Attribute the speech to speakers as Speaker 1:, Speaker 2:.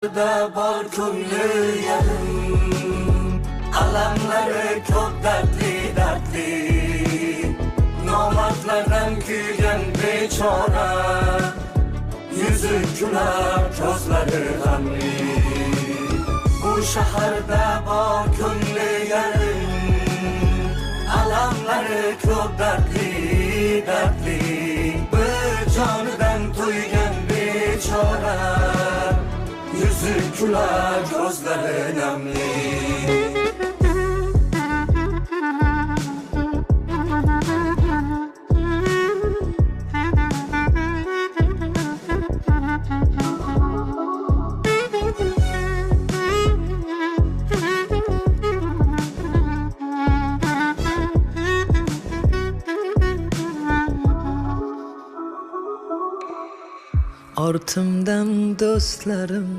Speaker 1: Da bor ko'ngli yarim, alamlari ko'p dertli nomardlardan kuygan bechora, yüzü güler ko'zlari g'amli. Bu shaharda bor ko'ngli yarim, alamlari ko'p dertli bir jonidan to'ygan bechora, yüzü güler gözleri nemli.
Speaker 2: Ortimdan do'stlarim